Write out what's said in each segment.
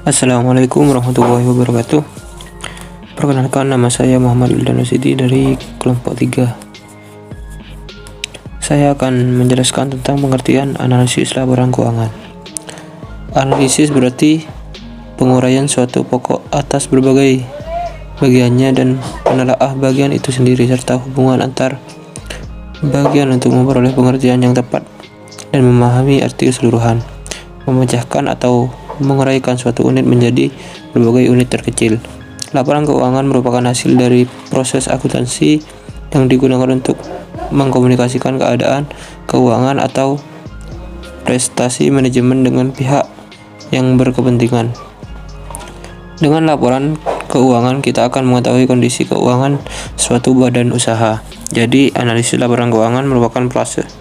Assalamualaikum warahmatullahi wabarakatuh. Perkenalkan, nama saya Muhammad Ildanusidi dari kelompok 3. Saya akan menjelaskan tentang pengertian analisis laporan keuangan. Analisis berarti penguraian suatu pokok atas berbagai bagiannya dan menelaah bagian itu sendiri serta hubungan antar bagian untuk memperoleh pengertian yang tepat dan memahami arti keseluruhan. Memecahkan atau menguraikan suatu unit menjadi berbagai unit terkecil. Laporan keuangan merupakan hasil dari proses akuntansi yang digunakan untuk mengkomunikasikan keadaan keuangan atau prestasi manajemen dengan pihak yang berkepentingan. Dengan laporan keuangan, kita akan mengetahui kondisi keuangan suatu badan usaha. Jadi, analisis laporan keuangan merupakan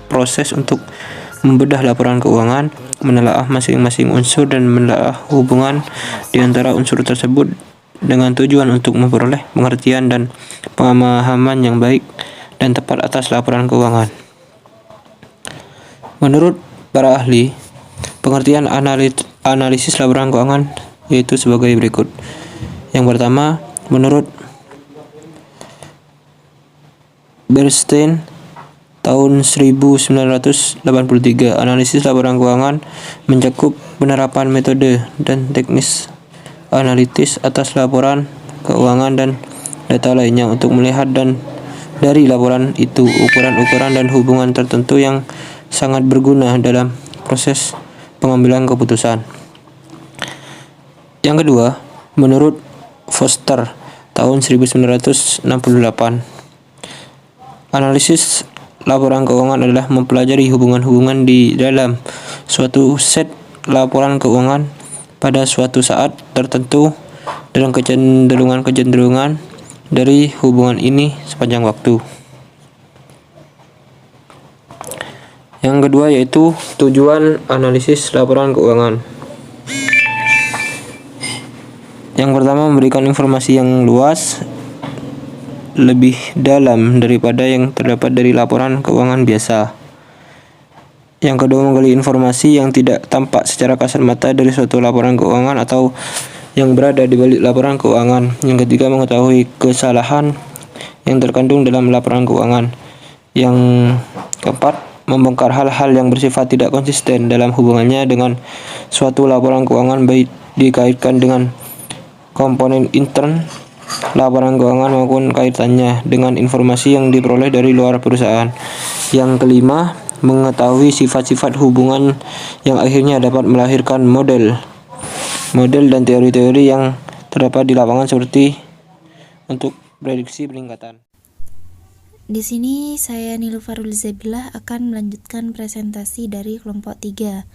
proses untuk membedah laporan keuangan, menelaah masing-masing unsur dan menelaah hubungan di antara unsur tersebut dengan tujuan untuk memperoleh pengertian dan pemahaman yang baik dan tepat atas laporan keuangan. Menurut para ahli, pengertian analisis laporan keuangan yaitu sebagai berikut. Yang pertama, menurut Bernstein tahun 1983, analisis laporan keuangan mencakup penerapan metode dan teknis analitis atas laporan keuangan dan data lainnya untuk melihat dan dari laporan itu ukuran-ukuran dan hubungan tertentu yang sangat berguna dalam proses pengambilan keputusan. Yang kedua, menurut Foster tahun 1968, analisis laporan keuangan adalah mempelajari hubungan-hubungan di dalam suatu set laporan keuangan pada suatu saat tertentu dan kecenderungan-kecenderungan dari hubungan ini sepanjang waktu. Yang kedua yaitu tujuan analisis laporan keuangan. Yang pertama, memberikan informasi yang luas, lebih dalam daripada yang terdapat dari laporan keuangan biasa. Yang kedua, menggali informasi yang tidak tampak secara kasat mata dari suatu laporan keuangan atau yang berada di balik laporan keuangan. Yang ketiga, mengetahui kesalahan yang terkandung dalam laporan keuangan. Yang keempat, membongkar hal-hal yang bersifat tidak konsisten dalam hubungannya dengan suatu laporan keuangan, baik dikaitkan dengan komponen intern laporan keuangan maupun kaitannya dengan informasi yang diperoleh dari luar perusahaan. Yang kelima, mengetahui sifat-sifat hubungan yang akhirnya dapat melahirkan model dan teori-teori yang terdapat di lapangan seperti untuk prediksi peningkatan. Di sini saya Nilufarul Zabilah akan melanjutkan presentasi dari kelompok 3.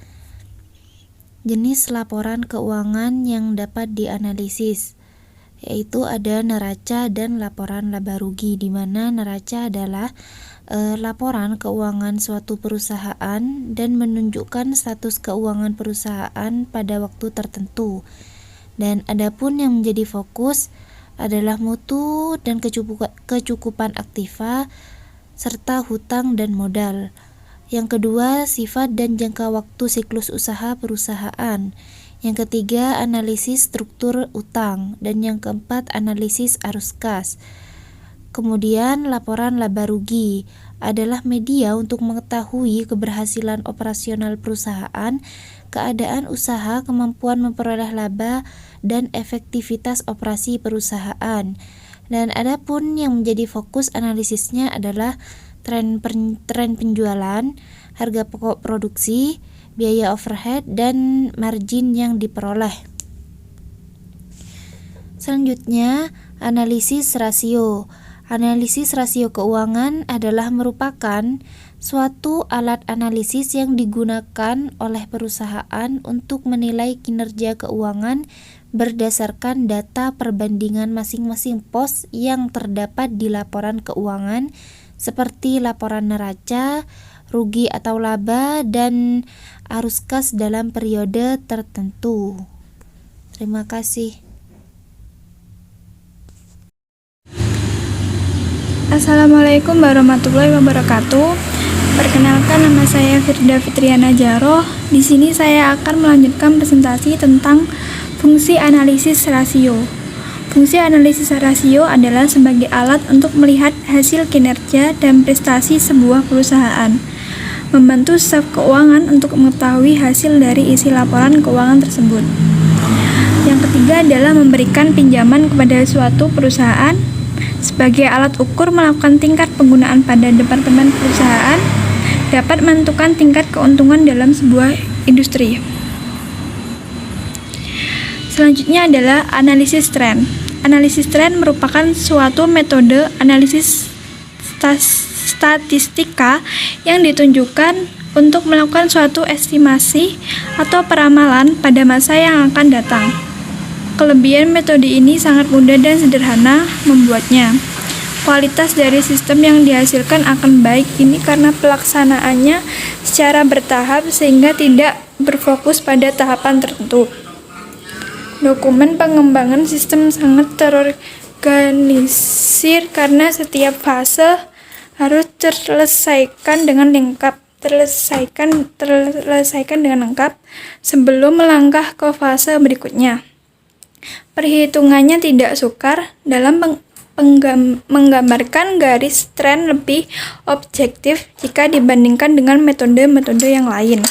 Jenis laporan keuangan yang dapat dianalisis, yaitu ada neraca dan laporan laba rugi, di mana neraca adalah laporan keuangan suatu perusahaan dan menunjukkan status keuangan perusahaan pada waktu tertentu. Dan adapun yang menjadi fokus adalah mutu dan kecukupan aktiva serta hutang dan modal. Yang kedua, sifat dan jangka waktu siklus usaha perusahaan. Yang ketiga, analisis struktur utang. Dan yang keempat, analisis arus kas. Kemudian, laporan laba rugi adalah media untuk mengetahui keberhasilan operasional perusahaan, keadaan usaha, kemampuan memperoleh laba, dan efektivitas operasi perusahaan. Dan adapun yang menjadi fokus analisisnya adalah tren penjualan, harga pokok produksi, biaya overhead, dan margin yang diperoleh. Selanjutnya, analisis rasio. Analisis rasio keuangan adalah merupakan suatu alat analisis yang digunakan oleh perusahaan untuk menilai kinerja keuangan berdasarkan data perbandingan masing-masing pos yang terdapat di laporan keuangan, seperti laporan neraca, rugi atau laba, dan arus kas dalam periode tertentu. Terima kasih. Assalamualaikum warahmatullahi wabarakatuh. Perkenalkan, nama saya Firda Fitriana Jaroh. Di sini saya akan melanjutkan presentasi tentang Fungsi analisis rasio. Fungsi analisis rasio adalah sebagai alat untuk melihat hasil kinerja dan prestasi sebuah perusahaan, membantu staf keuangan untuk mengetahui hasil dari isi laporan keuangan tersebut. Yang ketiga adalah memberikan pinjaman kepada suatu perusahaan sebagai alat ukur melakukan tingkat penggunaan pada departemen perusahaan, dapat menentukan tingkat keuntungan dalam sebuah industri. Selanjutnya adalah analisis tren. Analisis tren merupakan suatu metode analisis statistika yang ditunjukkan untuk melakukan suatu estimasi atau peramalan pada masa yang akan datang. Kelebihan metode ini sangat mudah dan sederhana membuatnya. Kualitas dari sistem yang dihasilkan akan baik ini karena pelaksanaannya secara bertahap sehingga tidak berfokus pada tahapan tertentu. Dokumen pengembangan sistem sangat terorganisir karena setiap fase harus terselesaikan dengan lengkap sebelum melangkah ke fase berikutnya. Perhitungannya tidak sukar dalam menggambarkan garis tren lebih objektif jika dibandingkan dengan metode-metode yang lain.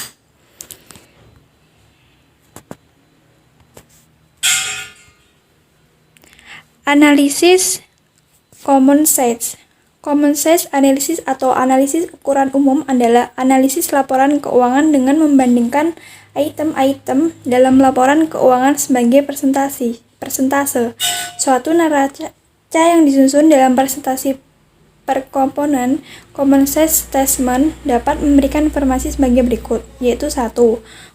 Analisis common size. Common size analysis atau analisis ukuran umum adalah analisis laporan keuangan dengan membandingkan item-item dalam laporan keuangan sebagai persentase. Suatu neraca yang disusun dalam presentasi per komponen. Common size statement dapat memberikan informasi sebagai berikut, yaitu 1.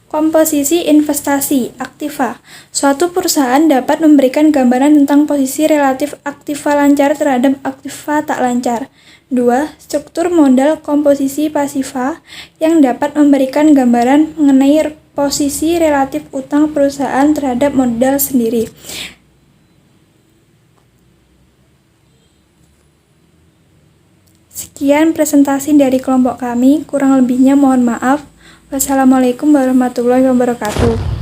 Komposisi investasi aktiva. Suatu perusahaan dapat memberikan gambaran tentang posisi relatif aktiva lancar terhadap aktiva tak lancar. 2. Struktur modal komposisi pasiva yang dapat memberikan gambaran mengenai posisi relatif utang perusahaan terhadap modal sendiri. Sekian presentasi dari kelompok kami, kurang lebihnya mohon maaf. Wassalamualaikum warahmatullahi wabarakatuh.